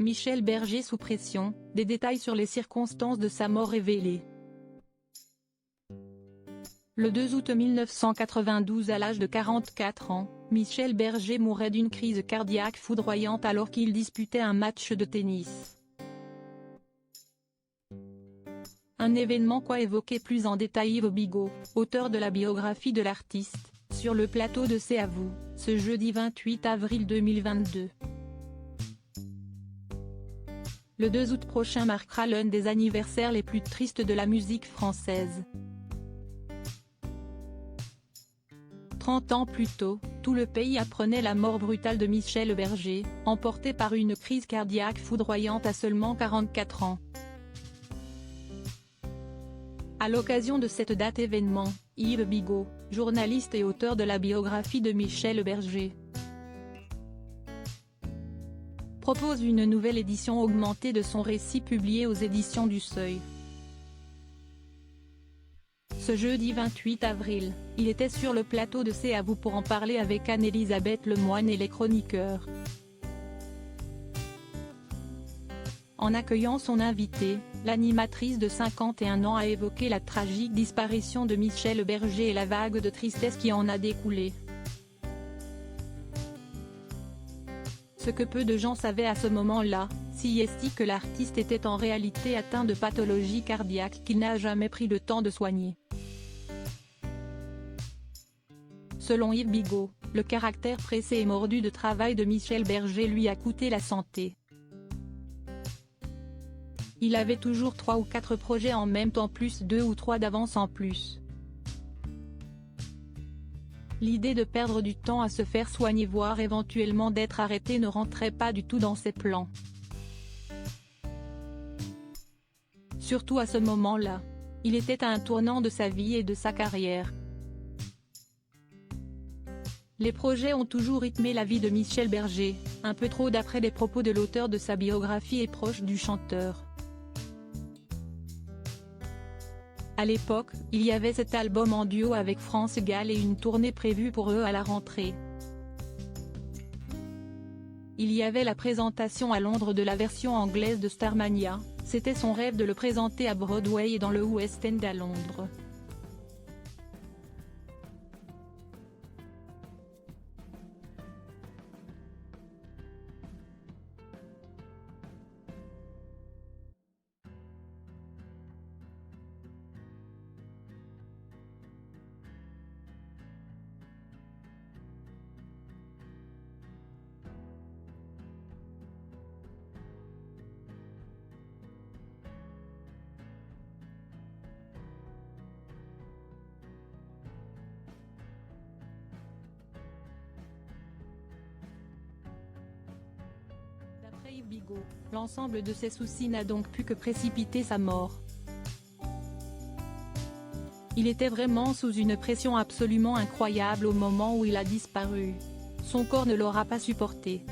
Michel Berger sous pression, des détails sur les circonstances de sa mort révélés. Le 2 août 1992 à l'âge de 44 ans, Michel Berger mourait d'une crise cardiaque foudroyante alors qu'il disputait un match de tennis. Un événement qu'a évoqué plus en détail Yves Bigot, auteur de la biographie de l'artiste, sur le plateau de C'est à vous, ce jeudi 28 avril 2022. Le 2 août prochain marquera l'un des anniversaires les plus tristes de la musique française. 30 ans plus tôt, tout le pays apprenait la mort brutale de Michel Berger, emporté par une crise cardiaque foudroyante à seulement 44 ans. À l'occasion de cette date événement, Yves Bigot, journaliste et auteur de la biographie de Michel Berger, propose une nouvelle édition augmentée de son récit publié aux éditions du Seuil. Ce jeudi 28 avril, il était sur le plateau de C'est à vous pour en parler avec Anne-Elisabeth Lemoine et les chroniqueurs. En accueillant son invité, l'animatrice de 51 ans a évoqué la tragique disparition de Michel Berger et la vague de tristesse qui en a découlé. Ce que peu de gens savaient à ce moment-là, si est que l'artiste était en réalité atteint de pathologie cardiaque qu'il n'a jamais pris le temps de soigner. Selon Yves Bigot, le caractère pressé et mordu de travail de Michel Berger lui a coûté la santé. Il avait toujours 3 ou 4 projets en même temps plus 2 ou 3 d'avance en plus. L'idée de perdre du temps à se faire soigner voire éventuellement d'être arrêté ne rentrait pas du tout dans ses plans. Surtout à ce moment-là. Il était à un tournant de sa vie et de sa carrière. Les projets ont toujours rythmé la vie de Michel Berger, un peu trop d'après les propos de l'auteur de sa biographie et proche du chanteur. À l'époque, il y avait cet album en duo avec France Gall et une tournée prévue pour eux à la rentrée. Il y avait la présentation à Londres de la version anglaise de Starmania, c'était son rêve de le présenter à Broadway et dans le West End à Londres. D'après Yves Bigot, l'ensemble de ses soucis n'a donc pu que précipiter sa mort. Il était vraiment sous une pression absolument incroyable au moment où il a disparu. Son corps ne l'aura pas supporté.